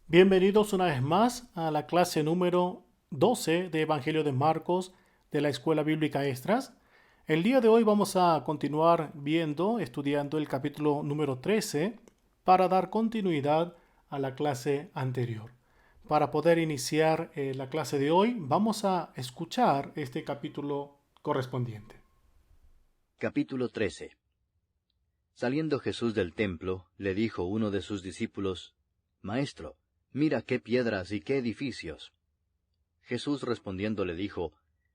Bienvenidos una vez más a la clase número 12 de Evangelio de Marcos de la Escuela Bíblica Extras. El día de hoy vamos a continuar estudiando el capítulo número 13 para dar continuidad a la clase anterior. Para poder iniciar la clase de hoy, vamos a escuchar este capítulo correspondiente. Capítulo 13. Saliendo Jesús del templo, le dijo uno de sus discípulos, Maestro, mira qué piedras y qué edificios. Jesús respondiendo le dijo,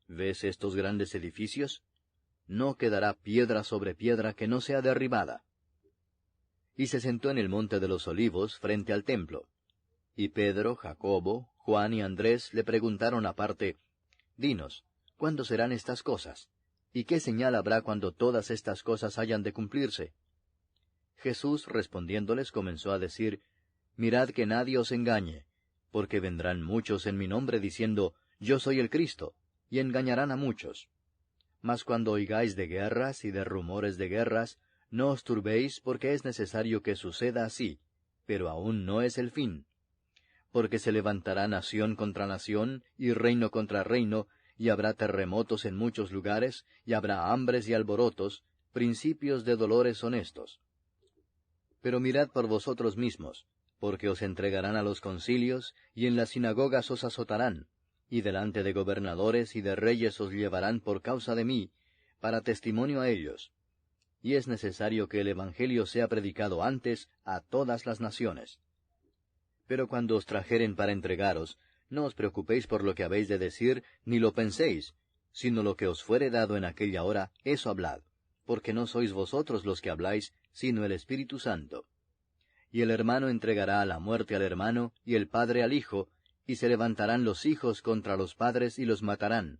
¿Ves estos grandes edificios? No quedará piedra sobre piedra que no sea derribada. Y se sentó en el monte de los olivos frente al templo. Y Pedro, Jacobo, Juan y Andrés le preguntaron aparte, Dinos, ¿cuándo serán estas cosas? ¿Y qué señal habrá cuando todas estas cosas hayan de cumplirse? Jesús respondiéndoles comenzó a decir, Mirad que nadie os engañe, porque vendrán muchos en mi nombre diciendo, Yo soy el Cristo, y engañarán a muchos. Mas cuando oigáis de guerras y de rumores de guerras, no os turbéis, porque es necesario que suceda así, pero aún no es el fin. Porque se levantará nación contra nación, y reino contra reino, y habrá terremotos en muchos lugares, y habrá hambres y alborotos, principios de dolores honestos. Pero mirad por vosotros mismos, porque os entregarán a los concilios, y en las sinagogas os azotarán, y delante de gobernadores y de reyes os llevarán por causa de mí, para testimonio a ellos. Y es necesario que el Evangelio sea predicado antes a todas las naciones. Pero cuando os trajeren para entregaros, no os preocupéis por lo que habéis de decir, ni lo penséis, sino lo que os fuere dado en aquella hora, eso hablad, porque no sois vosotros los que habláis, sino el Espíritu Santo. Y el hermano entregará a la muerte al hermano, y el padre al hijo, y se levantarán los hijos contra los padres y los matarán.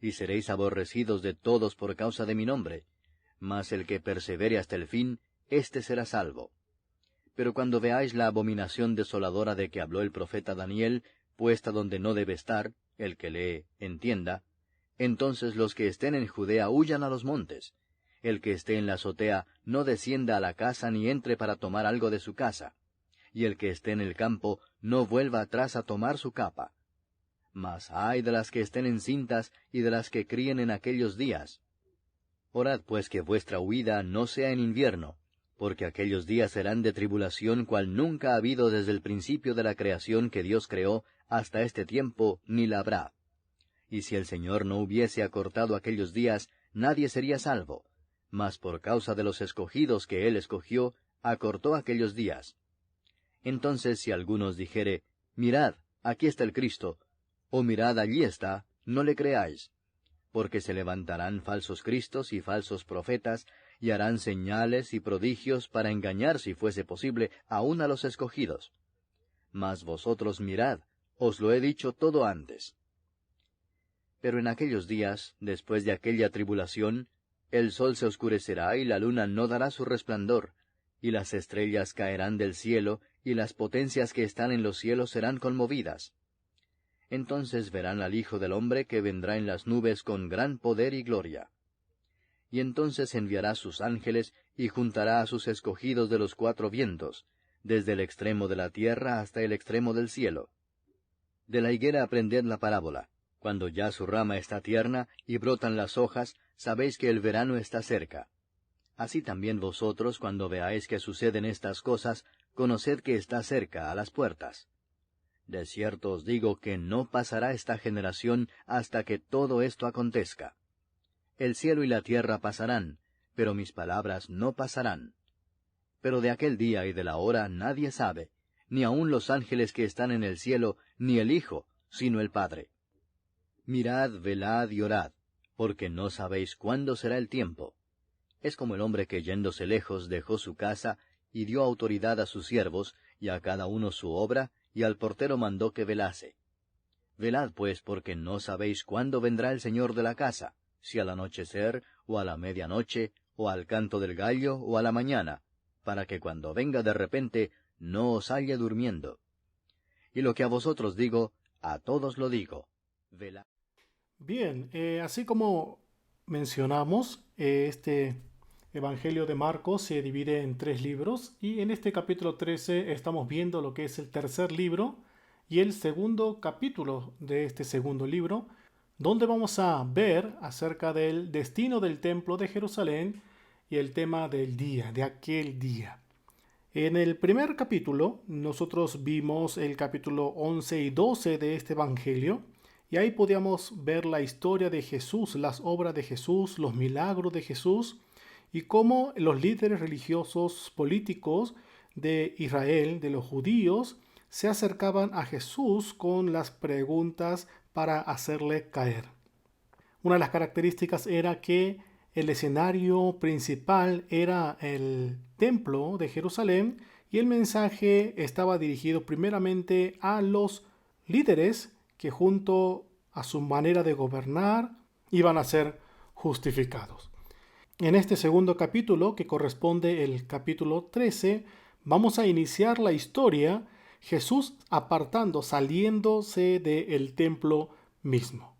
Y seréis aborrecidos de todos por causa de mi nombre, mas el que persevere hasta el fin, éste será salvo. Pero cuando veáis la abominación desoladora de que habló el profeta Daniel, puesta donde no debe estar, el que lee, entienda, entonces los que estén en Judea huyan a los montes. El que esté en la azotea no descienda a la casa ni entre para tomar algo de su casa. Y el que esté en el campo no vuelva atrás a tomar su capa. Mas ay de las que estén encintas y de las que críen en aquellos días. Orad pues que vuestra huida no sea en invierno, porque aquellos días serán de tribulación cual nunca ha habido desde el principio de la creación que Dios creó hasta este tiempo, ni la habrá. Y si el Señor no hubiese acortado aquellos días, nadie sería salvo. Mas por causa de los escogidos que Él escogió, acortó aquellos días. Entonces si alguno os dijere, Mirad, aquí está el Cristo, o mirad, allí está, no le creáis. Porque se levantarán falsos cristos y falsos profetas, y harán señales y prodigios para engañar, si fuese posible, aun a los escogidos. Mas vosotros mirad, os lo he dicho todo antes. Pero en aquellos días, después de aquella tribulación, el sol se oscurecerá y la luna no dará su resplandor, y las estrellas caerán del cielo, y las potencias que están en los cielos serán conmovidas. Entonces verán al Hijo del Hombre que vendrá en las nubes con gran poder y gloria. Y entonces enviará sus ángeles y juntará a sus escogidos de los cuatro vientos, desde el extremo de la tierra hasta el extremo del cielo. De la higuera aprended la parábola. Cuando ya su rama está tierna y brotan las hojas, sabéis que el verano está cerca. Así también vosotros, cuando veáis que suceden estas cosas, conoced que está cerca, a las puertas. De cierto os digo que no pasará esta generación hasta que todo esto acontezca. El cielo y la tierra pasarán, pero mis palabras no pasarán. Pero de aquel día y de la hora nadie sabe, ni aun los ángeles que están en el cielo, ni el Hijo, sino el Padre. Mirad, velad y orad, porque no sabéis cuándo será el tiempo. Es como el hombre que yéndose lejos dejó su casa, y dio autoridad a sus siervos, y a cada uno su obra, y al portero mandó que velase. Velad pues, porque no sabéis cuándo vendrá el Señor de la casa, si al anochecer, o a la medianoche, o al canto del gallo, o a la mañana, para que cuando venga de repente, no os halle durmiendo. Y lo que a vosotros digo, a todos lo digo. Velad. Bien, así como mencionamos, este Evangelio de Marcos se divide en 3 libros y en este capítulo 13 estamos viendo lo que es el tercer libro y el segundo capítulo de este segundo libro, donde vamos a ver acerca del destino del templo de Jerusalén y el tema del día, de aquel día. En el primer capítulo nosotros vimos el capítulo 11 y 12 de este Evangelio y ahí podíamos ver la historia de Jesús, las obras de Jesús, los milagros de Jesús y cómo los líderes religiosos políticos de Israel, de los judíos, se acercaban a Jesús con las preguntas para hacerle caer. Una de las características era que el escenario principal era el templo de Jerusalén y el mensaje estaba dirigido primeramente a los líderes que junto a su manera de gobernar iban a ser justificados. En este segundo capítulo, que corresponde el capítulo 13, vamos a iniciar la historia Jesús saliéndose del templo mismo.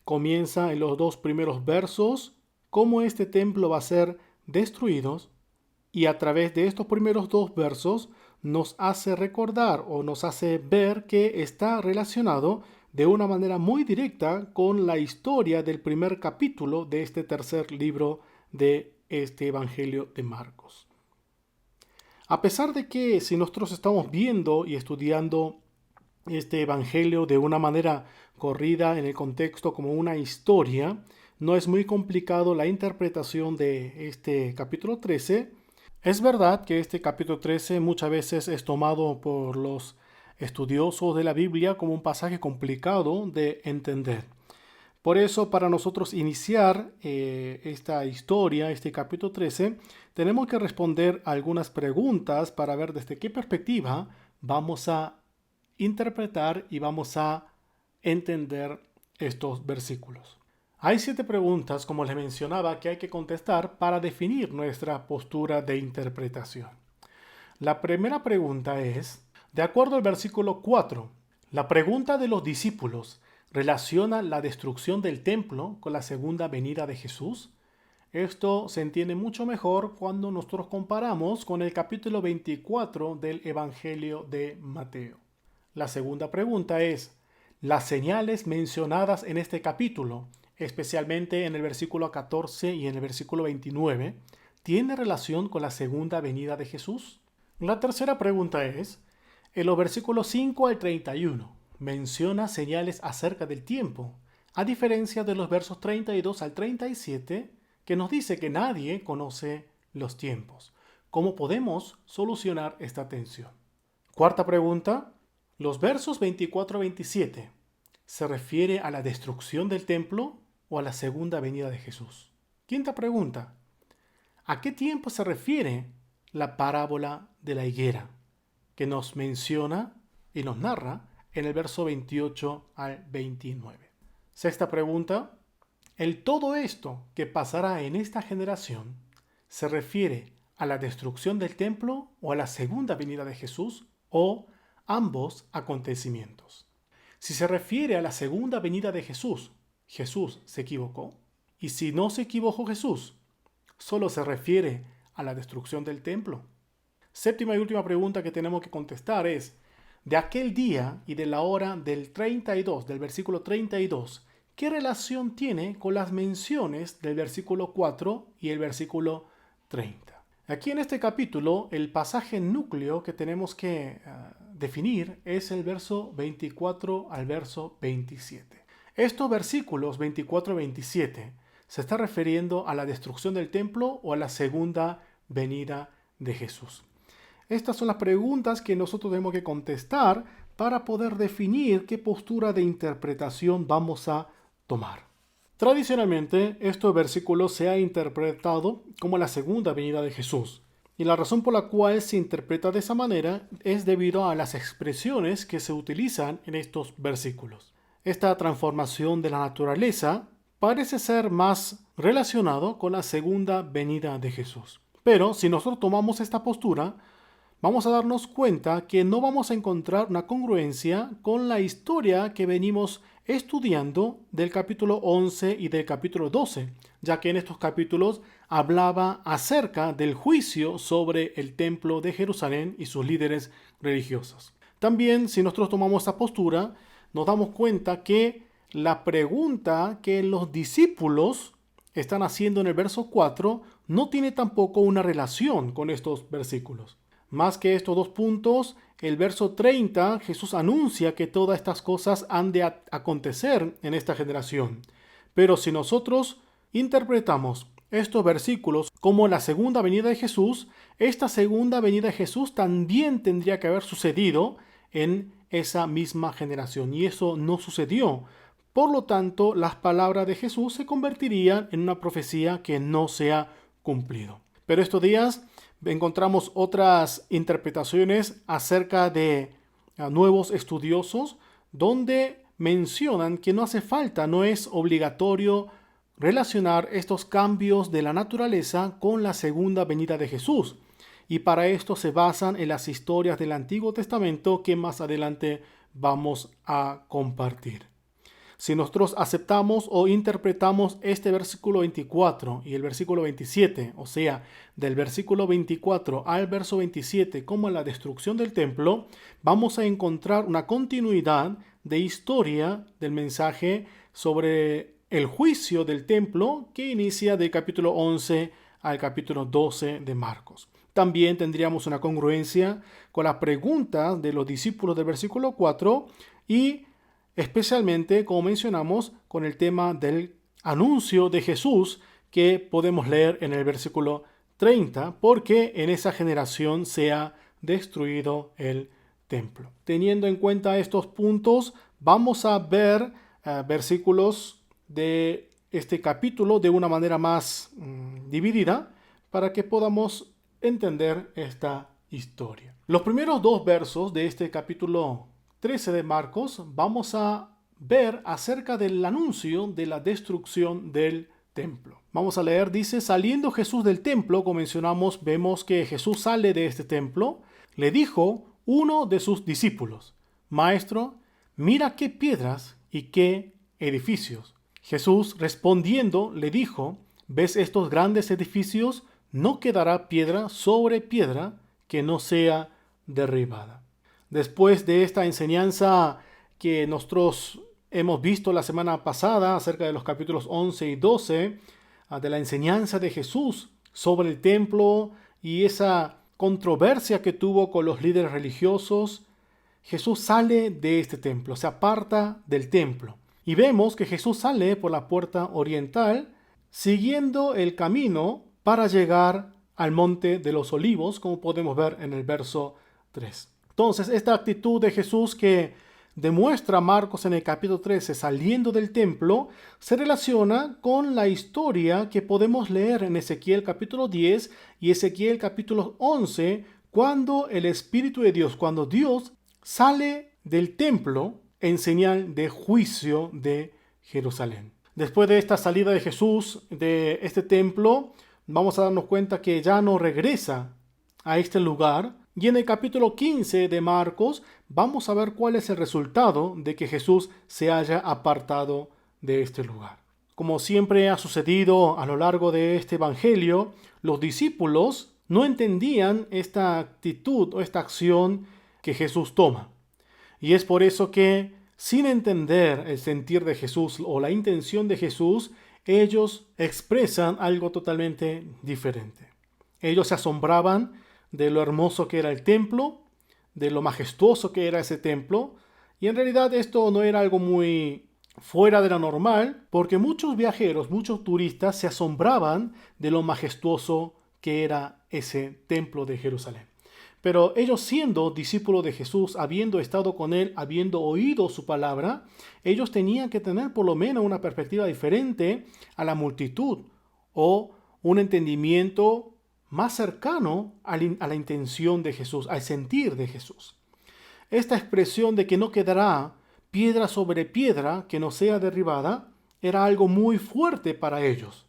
Comienza en los 2 primeros versos cómo este templo va a ser destruido y a través de estos primeros 2 versos nos hace recordar o nos hace ver que está relacionado de una manera muy directa con la historia del primer capítulo de este tercer libro de este Evangelio de Marcos. A pesar de que si nosotros estamos viendo y estudiando este Evangelio de una manera corrida en el contexto como una historia, no es muy complicado la interpretación de este capítulo 13. Es verdad que este capítulo 13 muchas veces es tomado por los estudiosos de la Biblia como un pasaje complicado de entender. Por eso, para nosotros iniciar esta historia, este capítulo 13, tenemos que responder algunas preguntas para ver desde qué perspectiva vamos a interpretar y vamos a entender estos versículos. Hay 7 preguntas, como les mencionaba, que hay que contestar para definir nuestra postura de interpretación. La primera pregunta es, de acuerdo al versículo 4, la pregunta de los discípulos relaciona la destrucción del templo con la segunda venida de Jesús. Esto se entiende mucho mejor cuando nosotros comparamos con el capítulo 24 del Evangelio de Mateo. La segunda pregunta es, las señales mencionadas en este capítulo, especialmente en el versículo 14 y en el versículo 29, ¿tienen relación con la segunda venida de Jesús? La tercera pregunta es, en los versículos 5 al 31, menciona señales acerca del tiempo, a diferencia de los versos 32 al 37, que nos dice que nadie conoce los tiempos. ¿Cómo podemos solucionar esta tensión? Cuarta pregunta, los versos 24 a 27, ¿se refiere a la destrucción del templo o a la segunda venida de Jesús? Quinta pregunta, ¿a qué tiempo se refiere la parábola de la higuera, que nos menciona y nos narra en el verso 28 al 29? Sexta pregunta, ¿el todo esto que pasará en esta generación se refiere a la destrucción del templo o a la segunda venida de Jesús o ambos acontecimientos? Si se refiere a la segunda venida de Jesús, ¿Jesús se equivocó? Y si no se equivocó Jesús, ¿solo se refiere a la destrucción del templo? Séptima y última pregunta que tenemos que contestar es, de aquel día y de la hora del 32, del versículo 32, ¿qué relación tiene con las menciones del versículo 4 y el versículo 30? Aquí en este capítulo, el pasaje núcleo que tenemos que definir es el verso 24 al verso 27. Estos versículos 24 y 27 se está refiriendo a la destrucción del templo o a la segunda venida de Jesús. Estas son las preguntas que nosotros tenemos que contestar para poder definir qué postura de interpretación vamos a tomar. Tradicionalmente, estos versículos se ha interpretado como la segunda venida de Jesús. Y la razón por la cual se interpreta de esa manera es debido a las expresiones que se utilizan en estos versículos. Esta transformación de la naturaleza parece ser más relacionado con la segunda venida de Jesús. Pero si nosotros tomamos esta postura, vamos a darnos cuenta que no vamos a encontrar una congruencia con la historia que venimos estudiando del capítulo 11 y del capítulo 12, ya que en estos capítulos hablaba acerca del juicio sobre el templo de Jerusalén y sus líderes religiosos. También, si nosotros tomamos esta postura, nos damos cuenta que la pregunta que los discípulos están haciendo en el verso 4 no tiene tampoco una relación con estos versículos. Más que estos dos puntos, el verso 30, Jesús anuncia que todas estas cosas han de acontecer en esta generación. Pero si nosotros interpretamos estos versículos como la segunda venida de Jesús, esta segunda venida de Jesús también tendría que haber sucedido en esa misma generación. Y eso no sucedió. Por lo tanto, las palabras de Jesús se convertirían en una profecía que no se ha cumplido. Pero estos días encontramos otras interpretaciones acerca de nuevos estudiosos donde mencionan que no hace falta, no es obligatorio relacionar estos cambios de la naturaleza con la segunda venida de Jesús. Y para esto se basan en las historias del Antiguo Testamento que más adelante vamos a compartir. Si nosotros aceptamos o interpretamos este versículo 24 y el versículo 27, o sea, del versículo 24 al verso 27 como la destrucción del templo, vamos a encontrar una continuidad de historia del mensaje sobre el juicio del templo que inicia del capítulo 11 al capítulo 12 de Marcos. También tendríamos una congruencia con las preguntas de los discípulos del versículo 4 y especialmente, como mencionamos, con el tema del anuncio de Jesús que podemos leer en el versículo 30, porque en esa generación se ha destruido el templo. Teniendo en cuenta estos puntos, vamos a ver versículos de este capítulo de una manera más dividida para que podamos entender esta historia. Los primeros dos versos de este capítulo 13 de Marcos vamos a ver acerca del anuncio de la destrucción del templo. Vamos a leer, dice, saliendo Jesús del templo, como mencionamos, vemos que Jesús sale de este templo, le dijo uno de sus discípulos, Maestro, mira qué piedras y qué edificios. Jesús respondiendo le dijo, ¿ves estos grandes edificios? No quedará piedra sobre piedra que no sea derribada. Después de esta enseñanza que nosotros hemos visto la semana pasada acerca de los capítulos 11 y 12, de la enseñanza de Jesús sobre el templo y esa controversia que tuvo con los líderes religiosos, Jesús sale de este templo, se aparta del templo. Y vemos que Jesús sale por la puerta oriental, siguiendo el camino para llegar al monte de los olivos, como podemos ver en el verso 3. Entonces, esta actitud de Jesús que demuestra Marcos en el capítulo 13 saliendo del templo, se relaciona con la historia que podemos leer en Ezequiel capítulo 10 y Ezequiel capítulo 11, cuando el Espíritu de Dios, cuando Dios sale del templo en señal de juicio de Jerusalén. Después de esta salida de Jesús de este templo, vamos a darnos cuenta que ya no regresa a este lugar. Y en el capítulo 15 de Marcos vamos a ver cuál es el resultado de que Jesús se haya apartado de este lugar. Como siempre ha sucedido a lo largo de este evangelio, los discípulos no entendían esta actitud o esta acción que Jesús toma. Y es por eso que, sin entender el sentir de Jesús o la intención de Jesús, ellos expresan algo totalmente diferente. Ellos se asombraban de lo hermoso que era el templo, de lo majestuoso que era ese templo, y en realidad esto no era algo muy fuera de lo normal, porque muchos viajeros, muchos turistas se asombraban de lo majestuoso que era ese templo de Jerusalén. Pero ellos, siendo discípulos de Jesús, habiendo estado con él, habiendo oído su palabra, ellos tenían que tener por lo menos una perspectiva diferente a la multitud o un entendimiento más cercano a la intención de Jesús, al sentir de Jesús. Esta expresión de que no quedará piedra sobre piedra que no sea derribada era algo muy fuerte para ellos,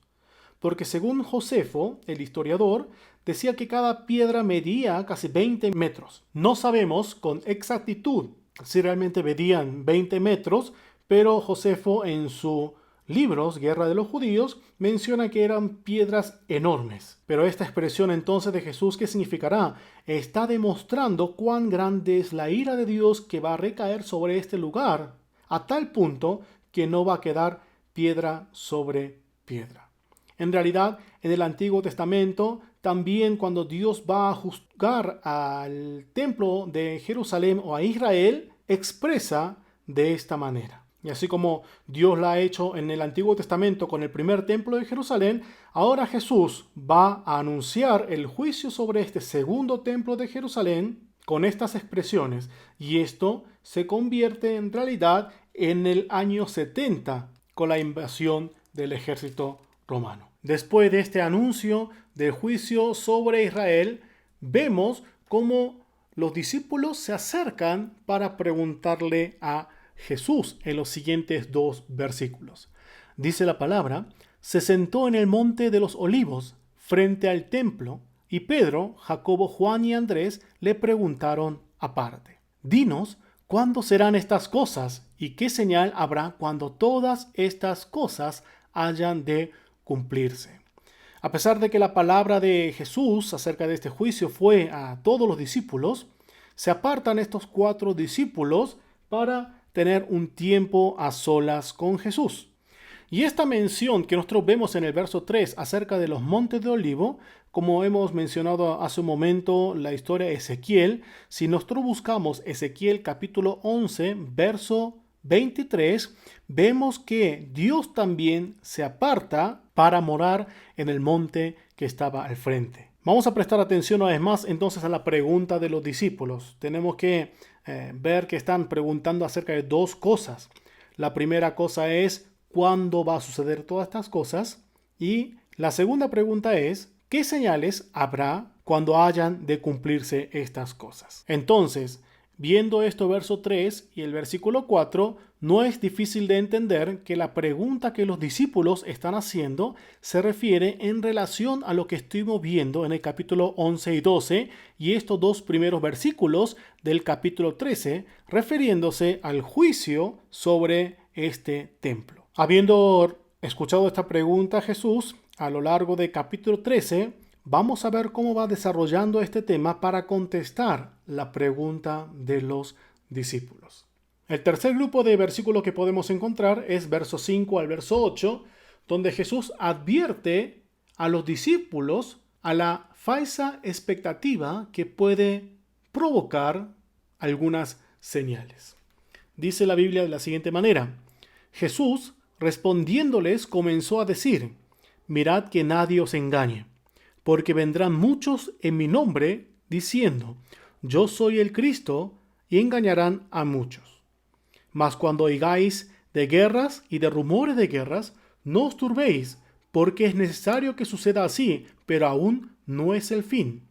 porque según Josefo, el historiador, decía que cada piedra medía casi 20 metros. No sabemos con exactitud si realmente medían 20 metros, pero Josefo en su libros, Guerra de los Judíos, menciona que eran piedras enormes. Pero esta expresión entonces de Jesús, ¿qué significará? Está demostrando cuán grande es la ira de Dios que va a recaer sobre este lugar, a tal punto que no va a quedar piedra sobre piedra. En realidad, en el Antiguo Testamento, también cuando Dios va a juzgar al templo de Jerusalén o a Israel, expresa de esta manera. Y así como Dios la ha hecho en el Antiguo Testamento con el primer templo de Jerusalén, ahora Jesús va a anunciar el juicio sobre este segundo templo de Jerusalén con estas expresiones. Y esto se convierte en realidad en el año 70 con la invasión del ejército romano. Después de este anuncio del juicio sobre Israel, vemos cómo los discípulos se acercan para preguntarle a Jesús en los siguientes 2 versículos. Dice la palabra: se sentó en el monte de los olivos frente al templo, y Pedro, Jacobo, Juan y Andrés le preguntaron aparte: dinos, ¿cuándo serán estas cosas? ¿Y qué señal habrá cuando todas estas cosas hayan de cumplirse? A pesar de que la palabra de Jesús acerca de este juicio fue a todos los discípulos, se apartan estos 4 discípulos para tener un tiempo a solas con Jesús. Y esta mención que nosotros vemos en el verso 3 acerca de los montes de olivo, como hemos mencionado hace un momento la historia de Ezequiel, si nosotros buscamos Ezequiel capítulo 11, verso 23, vemos que Dios también se aparta para morar en el monte que estaba al frente. Vamos a prestar atención una vez más entonces a la pregunta de los discípulos. Tenemos que ver que están preguntando acerca de 2 cosas. La primera cosa es: ¿cuándo va a suceder todas estas cosas? Y la segunda pregunta es: ¿qué señales habrá cuando hayan de cumplirse estas cosas? Entonces, viendo esto verso 3 y el versículo 4, no es difícil de entender que la pregunta que los discípulos están haciendo se refiere en relación a lo que estuvimos viendo en el capítulo 11 y 12 y estos 2 primeros versículos del capítulo 13, refiriéndose al juicio sobre este templo. Habiendo escuchado esta pregunta Jesús a lo largo del capítulo 13, vamos a ver cómo va desarrollando este tema para contestar la pregunta de los discípulos. El tercer grupo de versículos que podemos encontrar es verso 5 al verso 8, donde Jesús advierte a los discípulos a la falsa expectativa que puede provocar algunas señales. Dice la Biblia de la siguiente manera: Jesús, respondiéndoles, comenzó a decir: mirad que nadie os engañe, porque vendrán muchos en mi nombre diciendo: yo soy el Cristo, y engañarán a muchos. Mas cuando oigáis de guerras y de rumores de guerras, no os turbéis, porque es necesario que suceda así, pero aún no es el fin.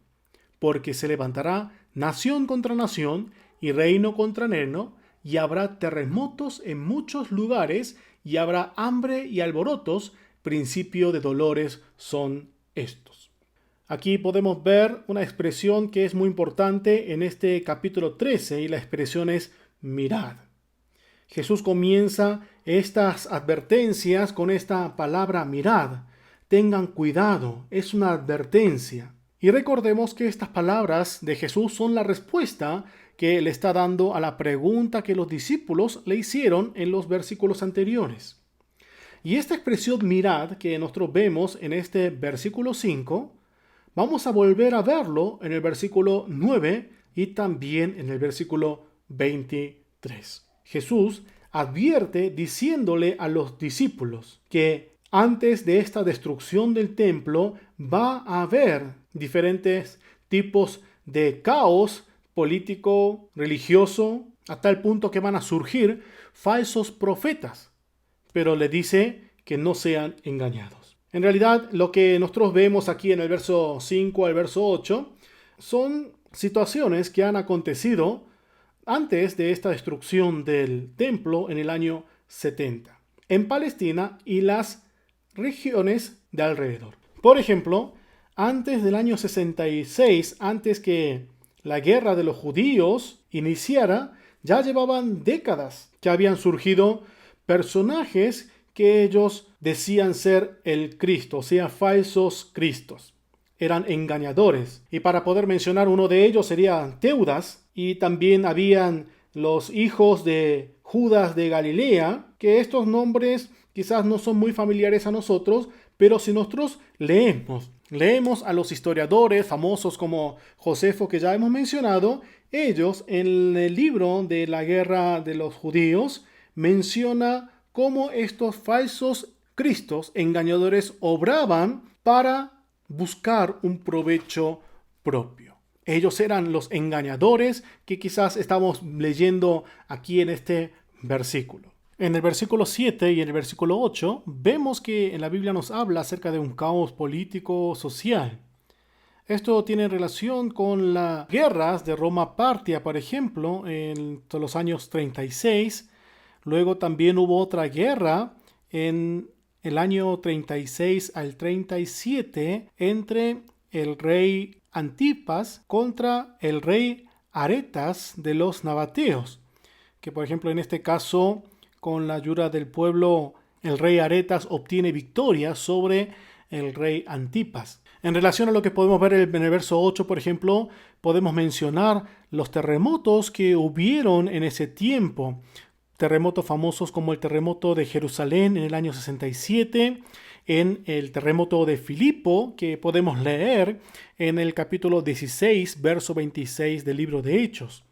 Porque se levantará nación contra nación y reino contra reino, y habrá terremotos en muchos lugares, y habrá hambre y alborotos. Principio de dolores son estos. Aquí podemos ver una expresión que es muy importante en este capítulo 13, y la expresión es mirad. Jesús comienza estas advertencias con esta palabra mirad. Tengan cuidado, es una advertencia. Y recordemos que estas palabras de Jesús son la respuesta que le está dando a la pregunta que los discípulos le hicieron en los versículos anteriores. Y esta expresión mirad que nosotros vemos en este versículo 5, vamos a volver a verlo en el versículo 9 y también en el versículo 23. Jesús advierte diciéndole a los discípulos que antes de esta destrucción del templo va a haber diferentes tipos de caos político, religioso, a tal punto que van a surgir falsos profetas. Pero le dice que no sean engañados. En realidad, lo que nosotros vemos aquí en el verso 5 al verso 8 son situaciones que han acontecido antes de esta destrucción del templo en el año 70, en Palestina y las regiones de alrededor. Por ejemplo, antes del año 66, antes que la guerra de los judíos iniciara, ya llevaban décadas que habían surgido personajes que ellos decían ser el Cristo, o sea, falsos cristos. Eran engañadores. Y para poder mencionar uno de ellos sería Teudas, y también habían los hijos de Judas de Galilea, que estos nombres quizás no son muy familiares a nosotros, pero si nosotros leemos a los historiadores famosos como Josefo, que ya hemos mencionado, ellos en el libro de la guerra de los judíos menciona cómo estos falsos cristos engañadores obraban para buscar un provecho propio. Ellos eran los engañadores que quizás estamos leyendo aquí en este versículo. En el versículo 7 y en el versículo 8 vemos que en la Biblia nos habla acerca de un caos político social. Esto tiene relación con las guerras de Roma-Partia, por ejemplo, en los años 36. Luego también hubo otra guerra en el año 36 al 37 entre el rey Antipas contra el rey Aretas de los nabateos, que por ejemplo en este caso, con la ayuda del pueblo, el rey Aretas obtiene victoria sobre el rey Antipas. En relación a lo que podemos ver en el verso 8, por ejemplo, podemos mencionar los terremotos que hubieron en ese tiempo. Terremotos famosos como el terremoto de Jerusalén en el año 67, en el terremoto de Filipo, que podemos leer en el capítulo 16, verso 26 del libro de Hechos.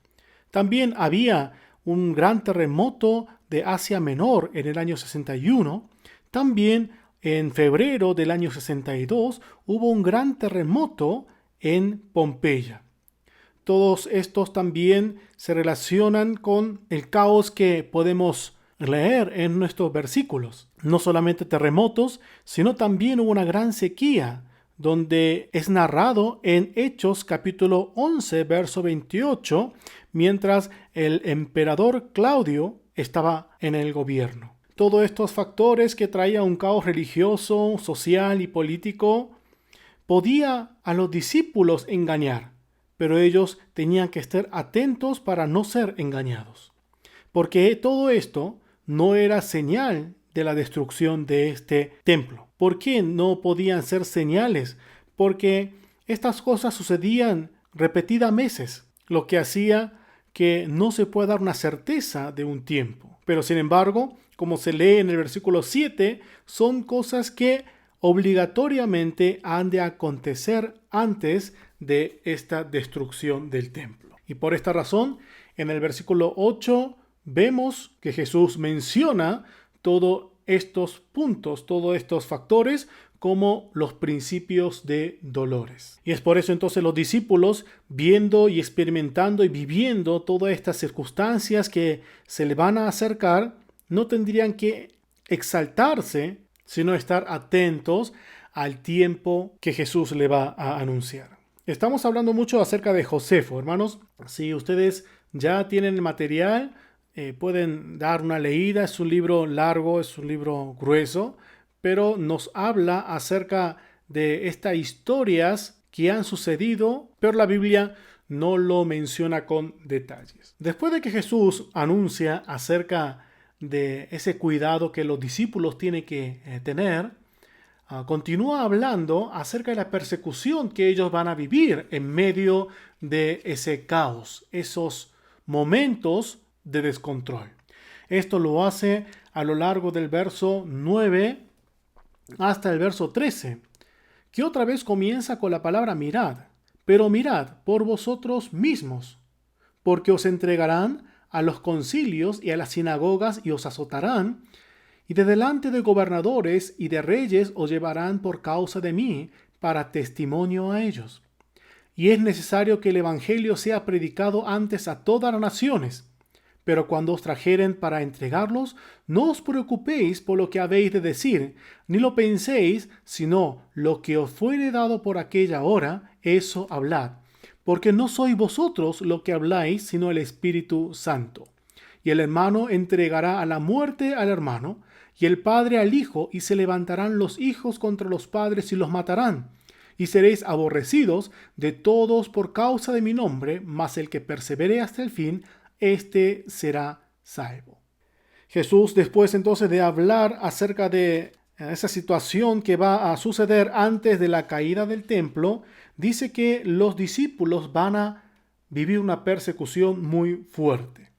También había un gran terremoto de Asia Menor en el año 61. También en febrero del año 62 hubo un gran terremoto en Pompeya. Todos estos también se relacionan con el caos que podemos leer en nuestros versículos. No solamente terremotos, sino también hubo una gran sequía, donde es narrado en Hechos capítulo 11, verso 28, mientras el emperador Claudio estaba en el gobierno. Todos estos factores que traían un caos religioso, social y político, podía a los discípulos engañar, pero ellos tenían que estar atentos para no ser engañados, porque todo esto no era señal de la destrucción de este templo. ¿Por qué no podían ser señales? Porque estas cosas sucedían repetidas veces, lo que hacía que no se pueda dar una certeza de un tiempo. Pero sin embargo, como se lee en el versículo 7, son cosas que obligatoriamente han de acontecer antes de esta destrucción del templo. Y por esta razón, en el versículo 8 vemos que Jesús menciona todos estos puntos, todos estos factores como los principios de dolores. Y es por eso entonces los discípulos, viendo y experimentando y viviendo todas estas circunstancias que se le van a acercar, no tendrían que exaltarse, sino estar atentos al tiempo que Jesús le va a anunciar. Estamos hablando mucho acerca de Josefo, hermanos. Si ustedes ya tienen el material, pueden dar una leída. Es un libro largo, es un libro grueso, pero nos habla acerca de estas historias que han sucedido, pero la Biblia no lo menciona con detalles. Después de que Jesús anuncia acerca de ese cuidado que los discípulos tienen que tener, continúa hablando acerca de la persecución que ellos van a vivir en medio de ese caos, esos momentos de descontrol. Esto lo hace a lo largo del verso 9 hasta el verso 13, que otra vez comienza con la palabra mirad, pero mirad por vosotros mismos, porque os entregarán a los concilios y a las sinagogas y os azotarán, y de delante de gobernadores y de reyes os llevarán por causa de mí para testimonio a ellos. Y es necesario que el evangelio sea predicado antes a todas las naciones. Pero cuando os trajeren para entregarlos, no os preocupéis por lo que habéis de decir, ni lo penséis, sino lo que os fuere dado por aquella hora, eso hablad. Porque no sois vosotros lo que habláis, sino el Espíritu Santo. Y el hermano entregará a la muerte al hermano, y el padre al hijo, y se levantarán los hijos contra los padres y los matarán. Y seréis aborrecidos de todos por causa de mi nombre, mas el que persevere hasta el fin, éste será salvo. Jesús, después entonces de hablar acerca de esa situación que va a suceder antes de la caída del templo, dice que los discípulos van a vivir una persecución muy fuerte.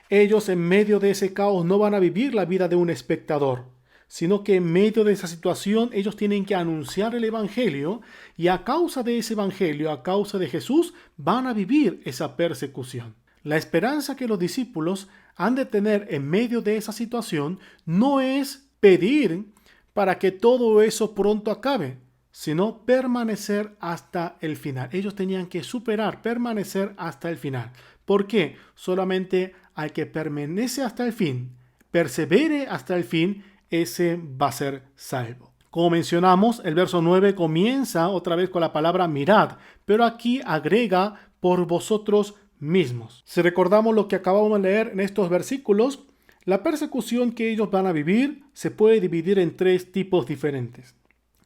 Ellos en medio de ese caos no van a vivir la vida de un espectador, sino que en medio de esa situación ellos tienen que anunciar el Evangelio y a causa de ese Evangelio, a causa de Jesús, van a vivir esa persecución. La esperanza que los discípulos han de tener en medio de esa situación no es pedir para que todo eso pronto acabe, sino permanecer hasta el final. Ellos tenían que superar, permanecer hasta el final. ¿Por qué? Solamente al que permanece hasta el fin, persevere hasta el fin, ese va a ser salvo. Como mencionamos, el verso 9 comienza otra vez con la palabra mirad, pero aquí agrega por vosotros mismos. Si recordamos lo que acabamos de leer en estos versículos, la persecución que ellos van a vivir se puede dividir en tres tipos diferentes.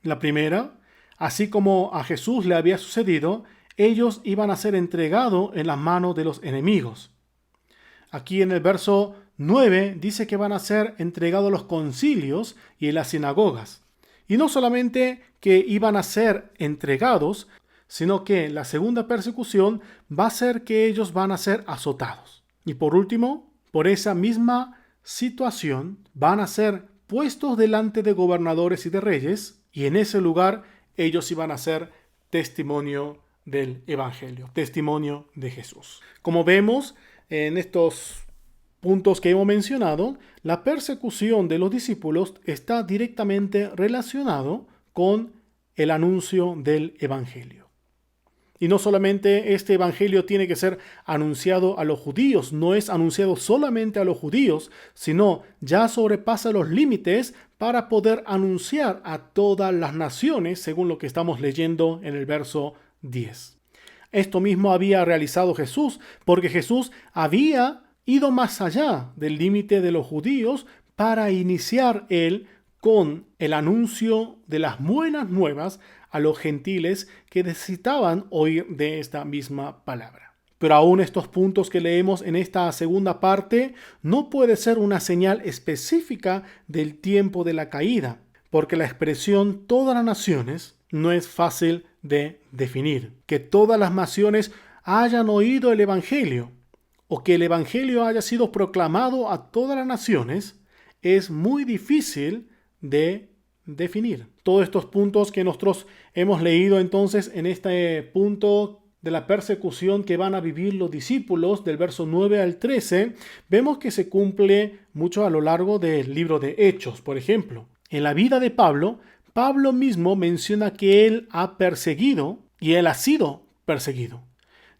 La primera, así como a Jesús le había sucedido, ellos iban a ser entregados en las manos de los enemigos. Aquí en el verso 9 dice que van a ser entregados a los concilios y en las sinagogas. Y no solamente que iban a ser entregados, sino que la segunda persecución va a ser que ellos van a ser azotados. Y por último, por esa misma situación, van a ser puestos delante de gobernadores y de reyes, y en ese lugar ellos iban a ser testimonio del Evangelio, testimonio de Jesús. Como vemos en estos puntos que hemos mencionado, la persecución de los discípulos está directamente relacionado con el anuncio del Evangelio. Y no solamente este evangelio tiene que ser anunciado a los judíos, no es anunciado solamente a los judíos, sino ya sobrepasa los límites para poder anunciar a todas las naciones, según lo que estamos leyendo en el verso 10. Esto mismo había realizado Jesús, porque Jesús había ido más allá del límite de los judíos para iniciar él con el anuncio de las buenas nuevas a los gentiles que necesitaban oír de esta misma palabra. Pero aún estos puntos que leemos en esta segunda parte no puede ser una señal específica del tiempo de la caída, porque la expresión todas las naciones no es fácil de definir. Que todas las naciones hayan oído el Evangelio o que el Evangelio haya sido proclamado a todas las naciones es muy difícil de definir. Todos estos puntos que nosotros hemos leído entonces en este punto de la persecución que van a vivir los discípulos del verso 9 al 13, vemos que se cumple mucho a lo largo del libro de Hechos. Por ejemplo, en la vida de Pablo, Pablo mismo menciona que él ha perseguido y él ha sido perseguido.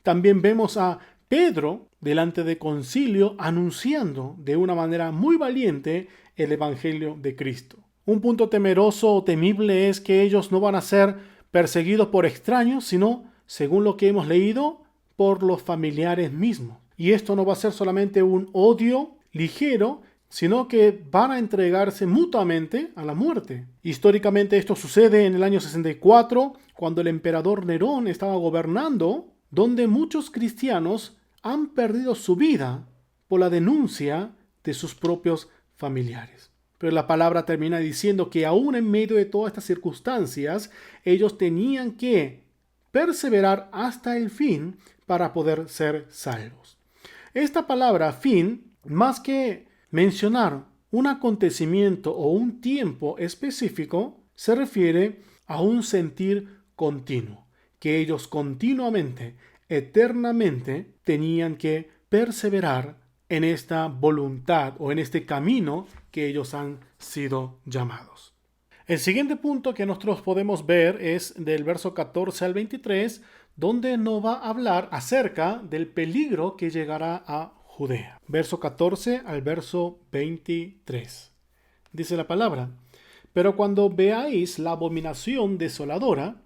También vemos a Pedro delante de concilio anunciando de una manera muy valiente el evangelio de Cristo. Un punto temeroso o temible es que ellos no van a ser perseguidos por extraños, sino, según lo que hemos leído, por los familiares mismos. Y esto no va a ser solamente un odio ligero, sino que van a entregarse mutuamente a la muerte. Históricamente esto sucede en el año 64, cuando el emperador Nerón estaba gobernando, donde muchos cristianos han perdido su vida por la denuncia de sus propios familiares. Pero la palabra termina diciendo que aún en medio de todas estas circunstancias, ellos tenían que perseverar hasta el fin para poder ser salvos. Esta palabra fin, más que mencionar un acontecimiento o un tiempo específico, se refiere a un sentir continuo, que ellos continuamente, eternamente, tenían que perseverar en esta voluntad o en este camino que ellos han sido llamados. El siguiente punto que nosotros podemos ver es del verso 14 al 23, donde nos va a hablar acerca del peligro que llegará a Judea. Verso 14 al verso 23. Dice la palabra: pero cuando veáis la abominación desoladora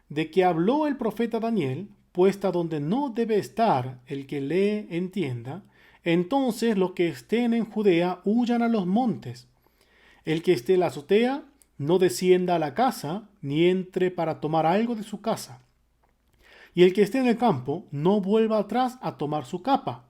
de que habló el profeta Daniel, puesta donde no debe estar el que lee entienda, entonces los que estén en Judea huyan a los montes. El que esté en la azotea no descienda a la casa, ni entre para tomar algo de su casa. Y el que esté en el campo no vuelva atrás a tomar su capa.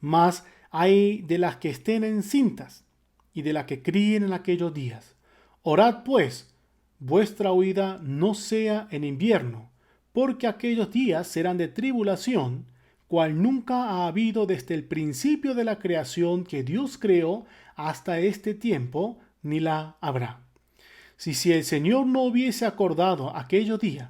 Mas Ay de las que estén encintas y de las que críen en aquellos días. Orad pues, vuestra huida no sea en invierno, porque aquellos días serán de tribulación, cual nunca ha habido desde el principio de la creación que Dios creó hasta este tiempo, ni la habrá. Si el Señor no hubiese acordado aquellos días,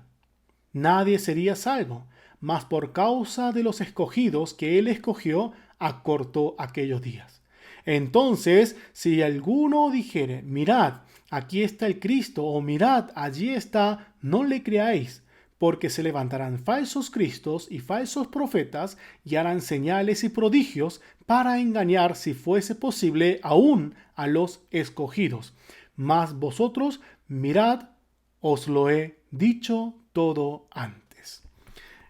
nadie sería salvo, mas por causa de los escogidos que Él escogió, acortó aquellos días. Entonces, si alguno dijere, mirad, aquí está el Cristo, o mirad, allí está, no le creáis, porque se levantarán falsos cristos y falsos profetas y harán señales y prodigios para engañar, si fuese posible, aún a los escogidos. Mas vosotros mirad, os lo he dicho todo antes.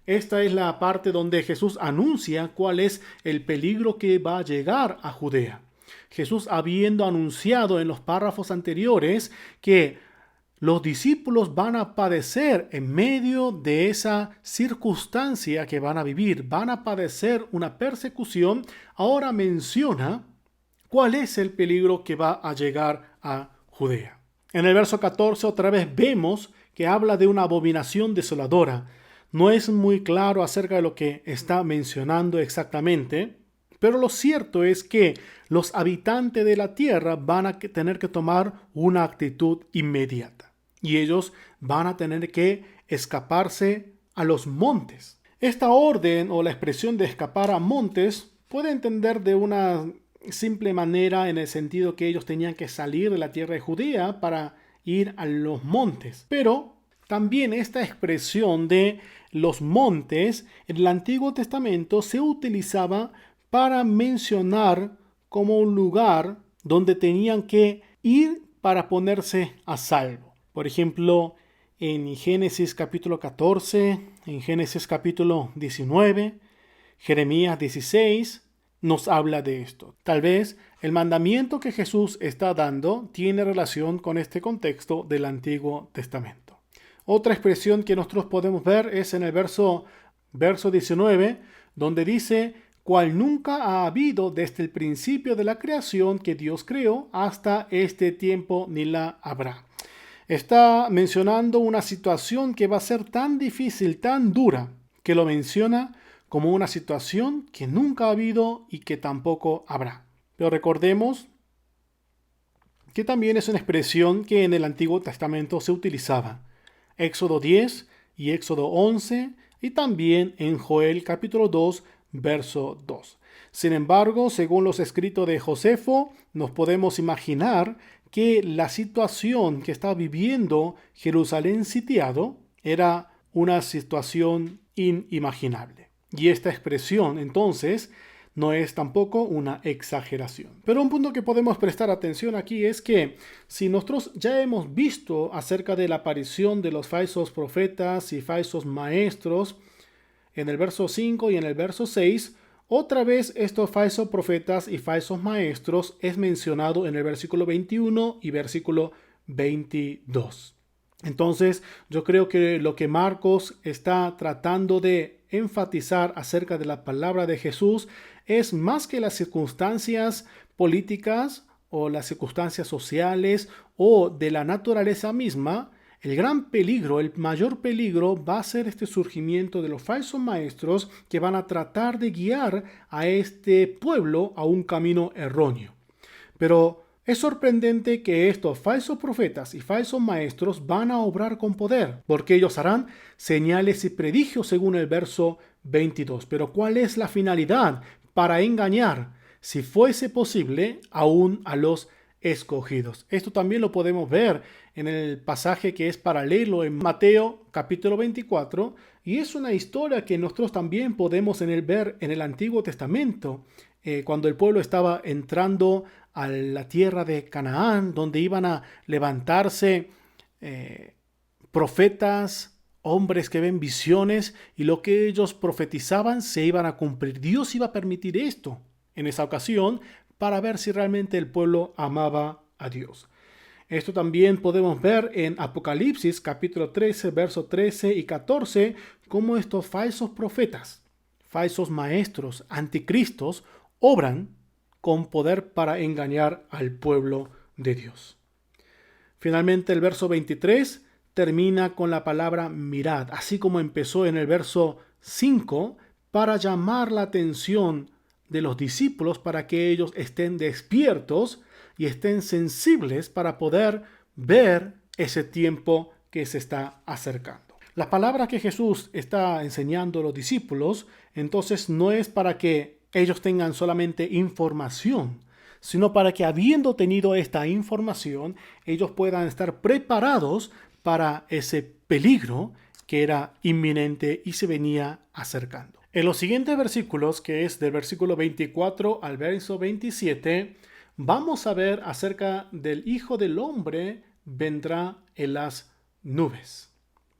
Esta es la parte donde Jesús anuncia cuál es el peligro que va a llegar a Judea. Jesús, habiendo anunciado en los párrafos anteriores que los discípulos van a padecer en medio de esa circunstancia que van a vivir, van a padecer una persecución, ahora menciona cuál es el peligro que va a llegar a Judea. En el verso 14 otra vez vemos que habla de una abominación desoladora. No es muy claro acerca de lo que está mencionando exactamente, pero lo cierto es que los habitantes de la tierra van a tener que tomar una actitud inmediata. Y ellos van a tener que escaparse a los montes. Esta orden o la expresión de escapar a montes puede entender de una simple manera en el sentido que ellos tenían que salir de la tierra de Judea para ir a los montes. Pero también esta expresión de los montes en el Antiguo Testamento se utilizaba para mencionar como un lugar donde tenían que ir para ponerse a salvo. Por ejemplo, en Génesis capítulo 14, en Génesis capítulo 19, Jeremías 16, nos habla de esto. Tal vez el mandamiento que Jesús está dando tiene relación con este contexto del Antiguo Testamento. Otra expresión que nosotros podemos ver es en el verso 19, donde dice, cual nunca ha habido desde el principio de la creación que Dios creó hasta este tiempo ni la habrá. Está mencionando una situación que va a ser tan difícil, tan dura, que lo menciona como una situación que nunca ha habido y que tampoco habrá. Pero recordemos que también es una expresión que en el Antiguo Testamento se utilizaba. Éxodo 10 y Éxodo 11 y también en Joel capítulo 2, verso 2. Sin embargo, según los escritos de Josefo, nos podemos imaginar que la situación que está viviendo Jerusalén sitiado era una situación inimaginable. Y esta expresión, entonces, no es tampoco una exageración. Pero un punto que podemos prestar atención aquí es que si nosotros ya hemos visto acerca de la aparición de los falsos profetas y falsos maestros en el verso 5 y en el verso 6, otra vez estos falsos profetas y falsos maestros es mencionado en el versículo 21 y versículo 22. Entonces, yo creo que lo que Marcos está tratando de enfatizar acerca de la palabra de Jesús es más que las circunstancias políticas o las circunstancias sociales o de la naturaleza misma. El gran peligro, el mayor peligro va a ser este surgimiento de los falsos maestros que van a tratar de guiar a este pueblo a un camino erróneo. Pero es sorprendente que estos falsos profetas y falsos maestros van a obrar con poder, porque ellos harán señales y prodigios según el verso 22. Pero ¿cuál es la finalidad? Para engañar, si fuese posible, aún a los escogidos. Esto también lo podemos ver en el pasaje que es paralelo en Mateo capítulo 24, y es una historia que nosotros también podemos ver en el Antiguo Testamento, cuando el pueblo estaba entrando a la tierra de Canaán, donde iban a levantarse profetas, hombres que ven visiones, y lo que ellos profetizaban se iban a cumplir. Dios iba a permitir esto en esa ocasión para ver si realmente el pueblo amaba a Dios. Esto también podemos ver en Apocalipsis capítulo 13, versos 13 y 14, cómo estos falsos profetas, falsos maestros, anticristos, obran con poder para engañar al pueblo de Dios. Finalmente, el verso 23 termina con la palabra mirad, así como empezó en el verso 5, para llamar la atención de los discípulos para que ellos estén despiertos y estén sensibles para poder ver ese tiempo que se está acercando. Las palabras que Jesús está enseñando a los discípulos, entonces no es para que ellos tengan solamente información, sino para que habiendo tenido esta información, ellos puedan estar preparados para ese peligro que era inminente y se venía acercando. En los siguientes versículos, que es del versículo 24 al verso 27, vamos a ver acerca del Hijo del Hombre vendrá en las nubes.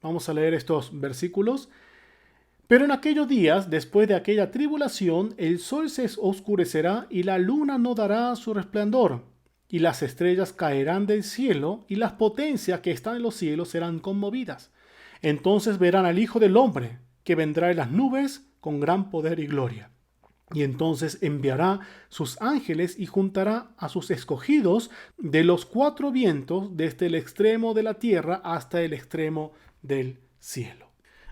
Vamos a leer estos versículos. Pero en aquellos días, después de aquella tribulación, el sol se oscurecerá y la luna no dará su resplandor, y las estrellas caerán del cielo, y las potencias que están en los cielos serán conmovidas. Entonces verán al Hijo del Hombre, que vendrá en las nubes con gran poder y gloria. Y entonces enviará sus ángeles y juntará a sus escogidos de los cuatro vientos, desde el extremo de la tierra hasta el extremo del cielo.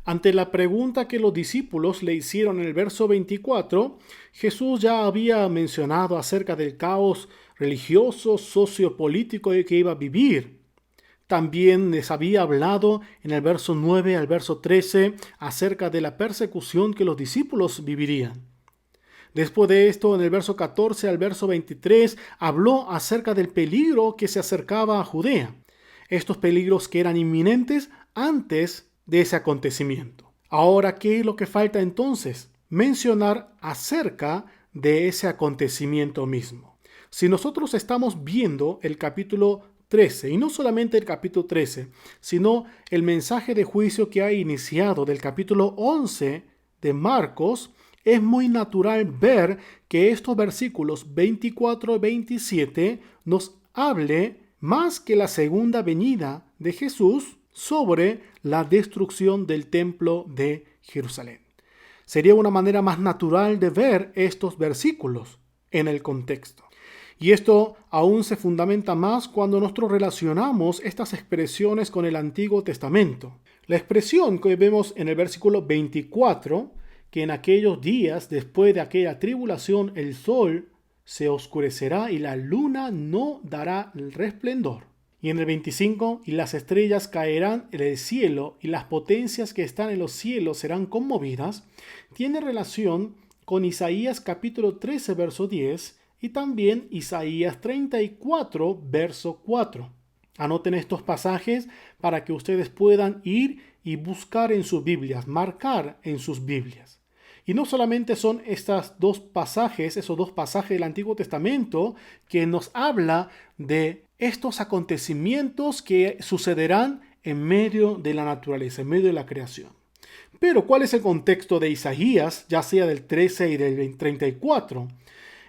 Ante la pregunta que los discípulos le hicieron en el verso 24, Jesús ya había mencionado acerca del caos religioso, sociopolítico que iba a vivir. También les había hablado en el verso 9 al verso 13 acerca de la persecución que los discípulos vivirían. Después de esto, en el verso 14 al verso 23, habló acerca del peligro que se acercaba a Judea. Estos peligros que eran inminentes antes de ese acontecimiento. Ahora, ¿qué es lo que falta entonces? Mencionar acerca de ese acontecimiento mismo. Si nosotros estamos viendo el capítulo 13, y no solamente el capítulo 13, sino el mensaje de juicio que ha iniciado del capítulo 11 de Marcos, es muy natural ver que estos versículos 24 y 27 nos hable más que la segunda venida de Jesús sobre la destrucción del templo de Jerusalén. Sería una manera más natural de ver estos versículos en el contexto. Y esto aún se fundamenta más cuando nosotros relacionamos estas expresiones con el Antiguo Testamento. La expresión que vemos en el versículo 24, que en aquellos días, después de aquella tribulación, el sol se oscurecerá y la luna no dará el resplandor. Y en el 25, y las estrellas caerán en el cielo y las potencias que están en los cielos serán conmovidas, tiene relación con Isaías capítulo 13, verso 10 y también Isaías 34, verso 4. Anoten estos pasajes para que ustedes puedan ir y buscar en sus Biblias, marcar en sus Biblias. Y no solamente son esos dos pasajes del Antiguo Testamento que nos habla de estos acontecimientos que sucederán en medio de la naturaleza, en medio de la creación. Pero, ¿cuál es el contexto de Isaías, ya sea del 13 y del 34?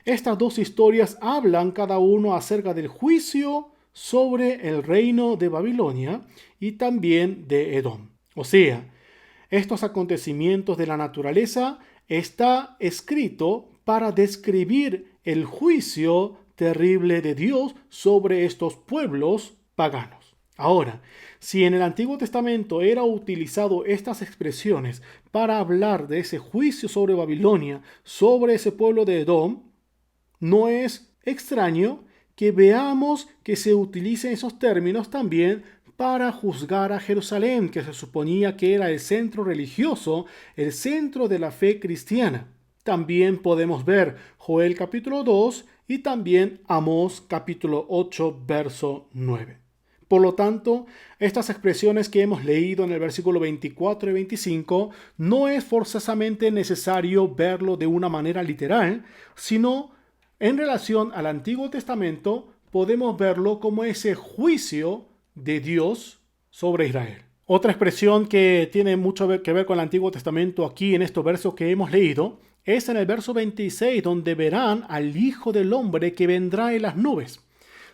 Estas dos historias hablan cada uno acerca del juicio sobre el reino de Babilonia y también de Edom. O sea, estos acontecimientos de la naturaleza está escrito para describir el juicio terrible de Dios sobre estos pueblos paganos. Ahora, si en el Antiguo Testamento era utilizado estas expresiones para hablar de ese juicio sobre Babilonia, sobre ese pueblo de Edom, no es extraño que veamos que se utilicen esos términos también para juzgar a Jerusalén, que se suponía que era el centro religioso, el centro de la fe cristiana. También podemos ver Joel capítulo 2 y también Amós capítulo 8, verso 9. Por lo tanto, estas expresiones que hemos leído en el versículo 24 y 25 no es forzosamente necesario verlo de una manera literal, sino en relación al Antiguo Testamento podemos verlo como ese juicio de Dios sobre Israel. Otra expresión que tiene mucho que ver con el Antiguo Testamento aquí en estos versos que hemos leído es en el verso 26, donde verán al Hijo del Hombre que vendrá en las nubes.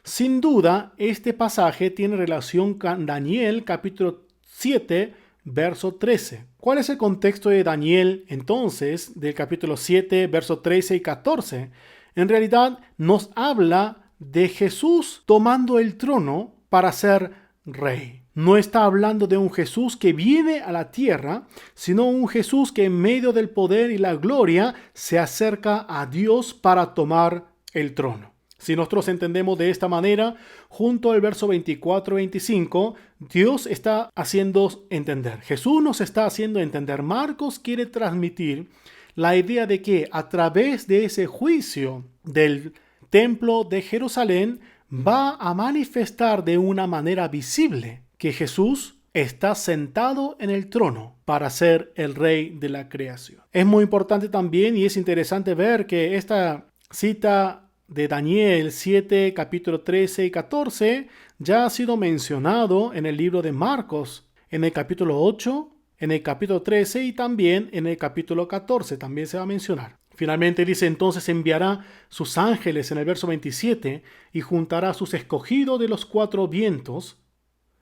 Sin duda, este pasaje tiene relación con Daniel capítulo 7, verso 13. ¿Cuál es el contexto de Daniel entonces del capítulo 7, verso 13 y 14? en realidad nos habla de Jesús tomando el trono para ser rey. No está hablando de un Jesús que viene a la tierra, sino un Jesús que en medio del poder y la gloria se acerca a Dios para tomar el trono. Si nosotros entendemos de esta manera, junto al verso 24 y 25, Dios está haciendo entender. Jesús nos está haciendo entender. Marcos quiere transmitir la idea de que a través de ese juicio del templo de Jerusalén va a manifestar de una manera visible que Jesús está sentado en el trono para ser el rey de la creación. Es muy importante también y es interesante ver que esta cita de Daniel 7, capítulo 13 y 14 ya ha sido mencionado en el libro de Marcos, en el capítulo 8, en el capítulo 13 y también en el capítulo 14 también se va a mencionar. Finalmente dice, entonces enviará sus ángeles en el verso 27 y juntará a sus escogidos de los cuatro vientos,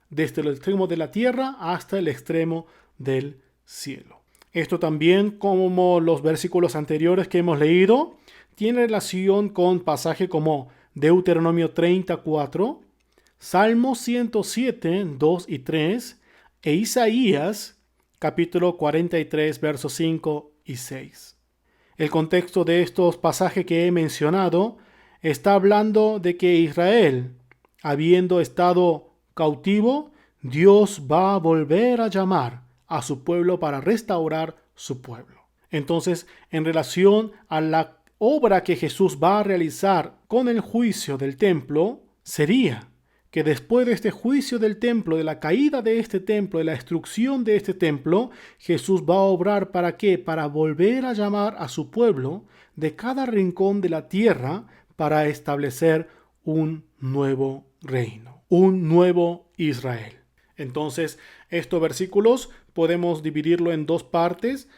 desde el extremo de la tierra hasta el extremo del cielo. Esto también, como los versículos anteriores que hemos leído, tiene relación con pasajes como Deuteronomio 34, Salmo 107, 2 y 3 e Isaías capítulo 43, versos 5 y 6. El contexto de estos pasajes que he mencionado está hablando de que Israel, habiendo estado cautivo, Dios va a volver a llamar a su pueblo para restaurar su pueblo. Entonces, en relación a la obra que Jesús va a realizar con el juicio del templo, sería que después de este juicio del templo, de la caída de este templo, de la destrucción de este templo, Jesús va a obrar ¿para qué? Para volver a llamar a su pueblo de cada rincón de la tierra para establecer un nuevo reino, un nuevo Israel. Entonces, estos versículos podemos dividirlo en dos partes.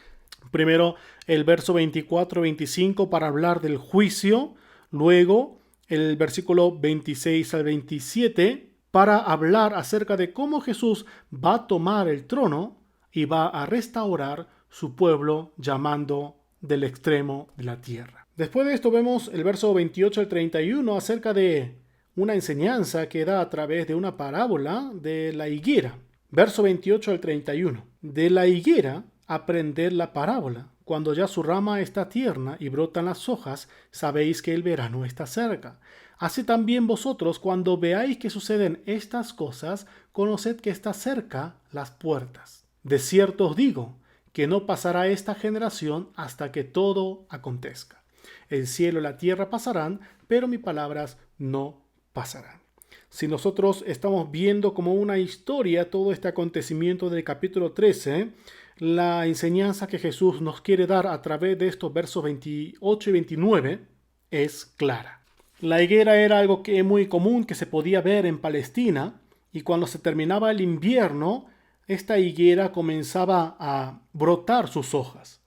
Primero, el verso 24-25 para hablar del juicio. Luego, el versículo 26 al 27 para hablar acerca de cómo Jesús va a tomar el trono y va a restaurar su pueblo llamando del extremo de la tierra. Después de esto vemos el verso 28 al 31 acerca de una enseñanza que da a través de una parábola de la higuera. Verso 28 al 31. De la higuera aprended la parábola. Cuando ya su rama está tierna y brotan las hojas, sabéis que el verano está cerca. Así también vosotros, cuando veáis que suceden estas cosas, conoced que está cerca las puertas. De cierto os digo, que no pasará esta generación hasta que todo acontezca. El cielo y la tierra pasarán, pero mis palabras no pasarán. Si nosotros estamos viendo como una historia todo este acontecimiento del capítulo 13, la enseñanza que Jesús nos quiere dar a través de estos versos 28 y 29 es clara. La higuera era algo que es muy común que se podía ver en Palestina, y cuando se terminaba el invierno, esta higuera comenzaba a brotar sus hojas.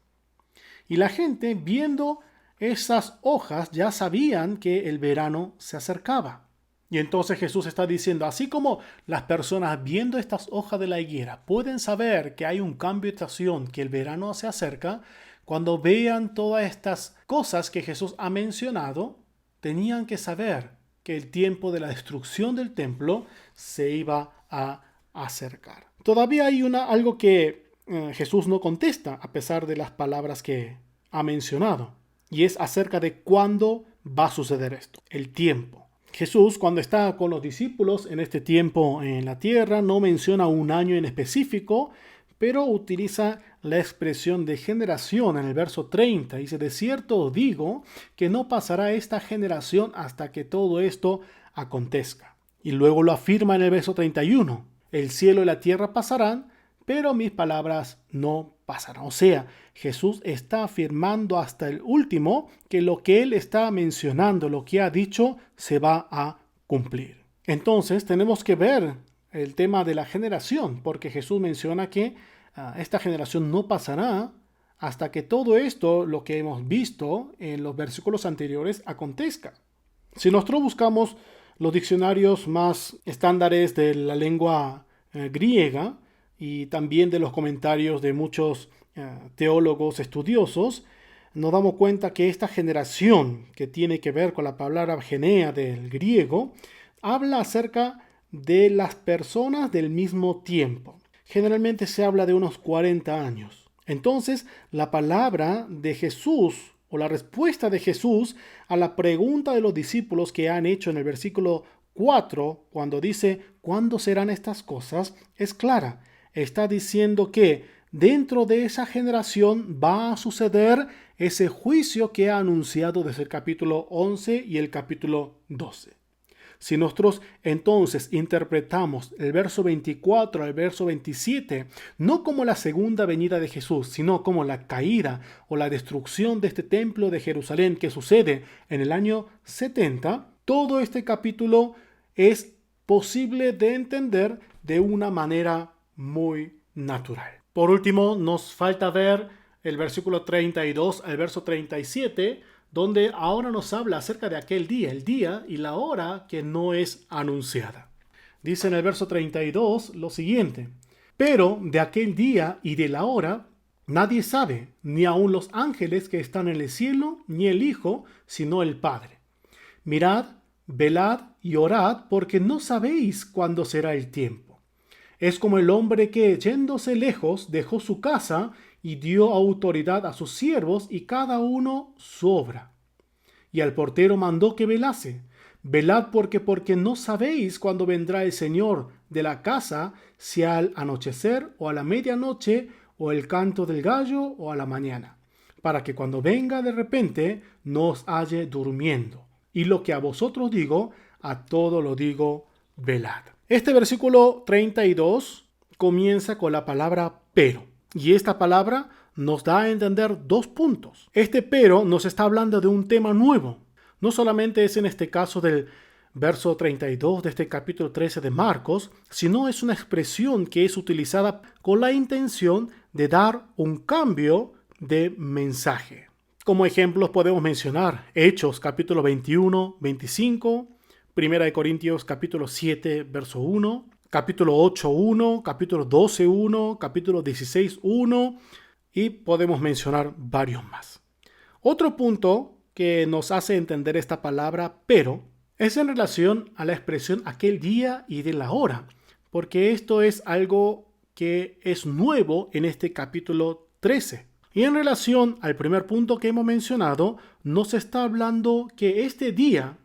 Y la gente, viendo esas hojas, ya sabían que el verano se acercaba. Y entonces Jesús está diciendo, así como las personas viendo estas hojas de la higuera pueden saber que hay un cambio de estación, que el verano se acerca, cuando vean todas estas cosas que Jesús ha mencionado, tenían que saber que el tiempo de la destrucción del templo se iba a acercar. Todavía hay algo que Jesús no contesta a pesar de las palabras que ha mencionado, y es acerca de cuándo va a suceder esto, el tiempo. Jesús, cuando está con los discípulos en este tiempo en la tierra, no menciona un año en específico, pero utiliza la expresión de generación en el verso 30. Dice, de cierto os digo que no pasará esta generación hasta que todo esto acontezca. Y luego lo afirma en el verso 31. El cielo y la tierra pasarán, pero mis palabras no pasarán. O sea, Jesús está afirmando hasta el último que lo que él está mencionando, lo que ha dicho, se va a cumplir. Entonces tenemos que ver el tema de la generación, porque Jesús menciona que esta generación no pasará hasta que todo esto, lo que hemos visto en los versículos anteriores, acontezca. Si nosotros buscamos los diccionarios más estándares de la lengua griega y también de los comentarios de muchos teólogos estudiosos, nos damos cuenta que esta generación, que tiene que ver con la palabra genea del griego, habla acerca de las personas del mismo tiempo. Generalmente se habla de unos 40 años. Entonces, la palabra de Jesús o la respuesta de Jesús a la pregunta de los discípulos que han hecho en el versículo 4, cuando dice, ¿cuándo serán estas cosas?, es clara. Está diciendo que dentro de esa generación va a suceder ese juicio que ha anunciado desde el capítulo 11 y el capítulo 12. Si nosotros entonces interpretamos el verso 24 al verso 27, no como la segunda venida de Jesús, sino como la caída o la destrucción de este templo de Jerusalén que sucede en el año 70, todo este capítulo es posible de entender de una manera muy natural. Por último, nos falta ver el versículo 32 al verso 37, donde ahora nos habla acerca de aquel día, el día y la hora que no es anunciada. Dice en el verso 32 lo siguiente: pero de aquel día y de la hora nadie sabe, ni aun los ángeles que están en el cielo, ni el Hijo, sino el Padre. Mirad, velad y orad, porque no sabéis cuándo será el tiempo. Es como el hombre que, yéndose lejos, dejó su casa y dio autoridad a sus siervos y cada uno su obra. Y al portero mandó que velase. Velad porque no sabéis cuándo vendrá el Señor de la casa, si al anochecer o a la medianoche o el canto del gallo o a la mañana, para que cuando venga de repente no os halle durmiendo. Y lo que a vosotros digo, a todo lo digo, velad. Este versículo 32 comienza con la palabra pero. Y esta palabra nos da a entender dos puntos. Este pero nos está hablando de un tema nuevo. No solamente es en este caso del verso 32 de este capítulo 13 de Marcos, sino es una expresión que es utilizada con la intención de dar un cambio de mensaje. Como ejemplos podemos mencionar Hechos capítulo 21, 25, Primera de Corintios capítulo 7, verso 1, capítulo 8, 1, capítulo 12, 1, capítulo 16, 1, y podemos mencionar varios más. Otro punto que nos hace entender esta palabra pero es en relación a la expresión aquel día y de la hora, porque esto es algo que es nuevo en este capítulo 13. Y en relación al primer punto que hemos mencionado, nos está hablando que este día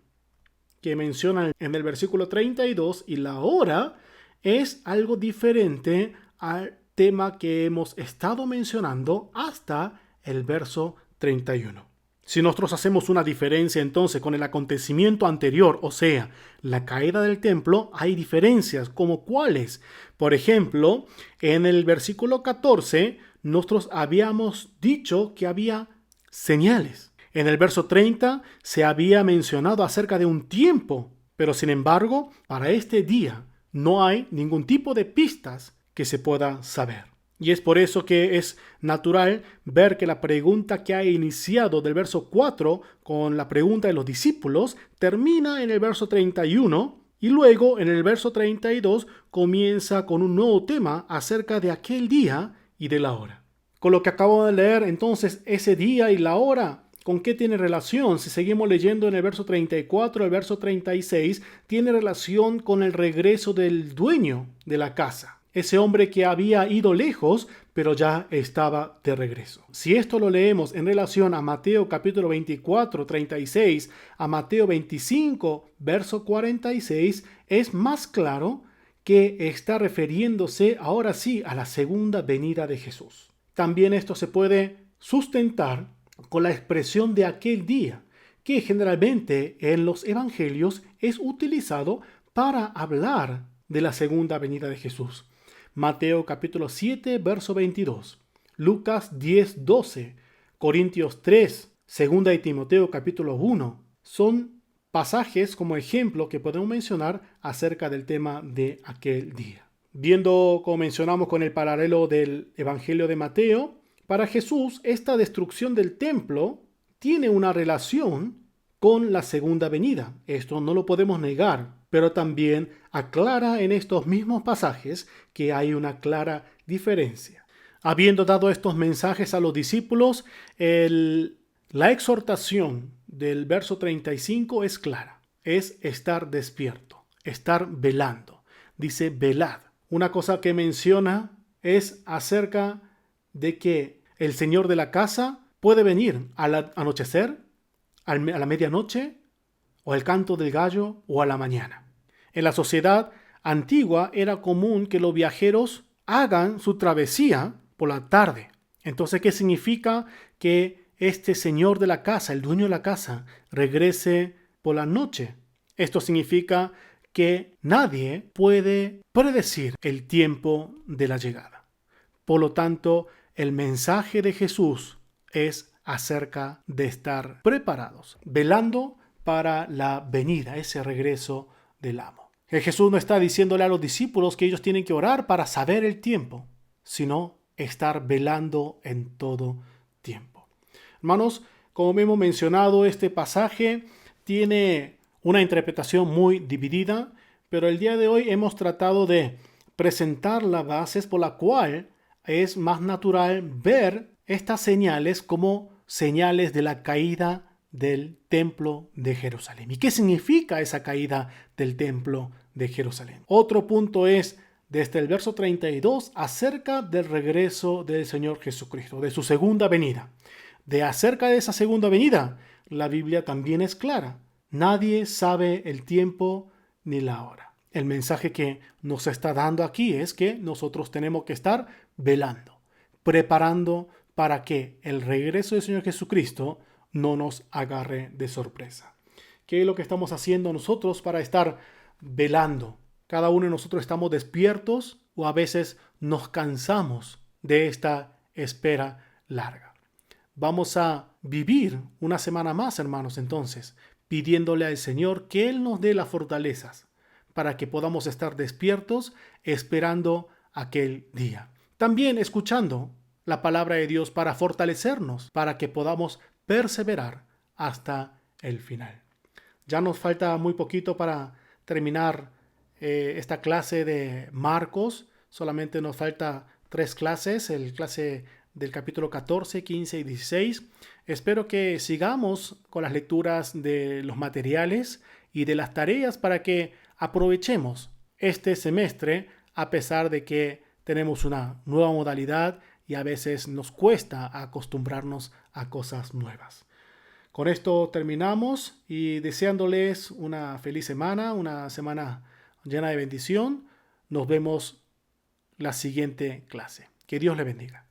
que menciona en el versículo 32 y la hora es algo diferente al tema que hemos estado mencionando hasta el verso 31. Si nosotros hacemos una diferencia entonces con el acontecimiento anterior, o sea, la caída del templo, hay diferencias, como cuáles. Por ejemplo, en el versículo 14, nosotros habíamos dicho que había señales. En el verso 30 se había mencionado acerca de un tiempo, pero sin embargo, para este día no hay ningún tipo de pistas que se pueda saber. Y es por eso que es natural ver que la pregunta que ha iniciado del verso 4 con la pregunta de los discípulos termina en el verso 31 y luego en el verso 32 comienza con un nuevo tema acerca de aquel día y de la hora. Con lo que acabo de leer, entonces, ese día y la hora, ¿con qué tiene relación? Si seguimos leyendo en el verso 34, el verso 36, tiene relación con el regreso del dueño de la casa. Ese hombre que había ido lejos, pero ya estaba de regreso. Si esto lo leemos en relación a Mateo capítulo 24, 36, a Mateo 25, verso 46, es más claro que está refiriéndose ahora sí a la segunda venida de Jesús. También esto se puede sustentar con la expresión de aquel día, que generalmente en los evangelios es utilizado para hablar de la segunda venida de Jesús. Mateo capítulo 7, verso 22, Lucas 10, 12, Corintios 3, segunda de Timoteo capítulo 1, son pasajes como ejemplo que podemos mencionar acerca del tema de aquel día. Viendo, como mencionamos con el paralelo del Evangelio de Mateo, para Jesús esta destrucción del templo tiene una relación con la segunda venida. Esto no lo podemos negar, pero también aclara en estos mismos pasajes que hay una clara diferencia. Habiendo dado estos mensajes a los discípulos, el La exhortación del verso 35 es clara. Es estar despierto, estar velando. Dice velad. Una cosa que menciona es acerca de que el señor de la casa puede venir al anochecer, a la medianoche, o al canto del gallo, o a la mañana. En la sociedad antigua era común que los viajeros hagan su travesía por la tarde. Entonces, ¿qué significa que este señor de la casa, el dueño de la casa, regrese por la noche? Esto significa que nadie puede predecir el tiempo de la llegada. Por lo tanto, el mensaje de Jesús es acerca de estar preparados, velando para la venida, ese regreso del amo. Jesús no está diciéndole a los discípulos que ellos tienen que orar para saber el tiempo, sino estar velando en todo tiempo. Hermanos, como hemos mencionado, este pasaje tiene una interpretación muy dividida, pero el día de hoy hemos tratado de presentar las bases por la cual es más natural ver estas señales como señales de la caída del templo de Jerusalén. ¿Y qué significa esa caída del templo de Jerusalén? Otro punto es desde el verso 32 acerca del regreso del Señor Jesucristo, de su segunda venida. Acerca de esa segunda venida, la Biblia también es clara. Nadie sabe el tiempo ni la hora. El mensaje que nos está dando aquí es que nosotros tenemos que estar velando, preparando para que el regreso del Señor Jesucristo no nos agarre de sorpresa. ¿Qué es lo que estamos haciendo nosotros para estar velando? Cada uno de nosotros estamos despiertos o a veces nos cansamos de esta espera larga. Vamos a vivir una semana más, hermanos, entonces, pidiéndole al Señor que Él nos dé las fortalezas para que podamos estar despiertos esperando aquel día. También escuchando la palabra de Dios para fortalecernos, para que podamos perseverar hasta el final. Ya nos falta muy poquito para terminar esta clase de Marcos. Solamente nos falta 3 clases, el clase del capítulo 14, 15 y 16. Espero que sigamos con las lecturas de los materiales y de las tareas para que aprovechemos este semestre, a pesar de que tenemos una nueva modalidad y a veces nos cuesta acostumbrarnos a cosas nuevas. Con esto terminamos y deseándoles una feliz semana, una semana llena de bendición. Nos vemos la siguiente clase. Que Dios le bendiga.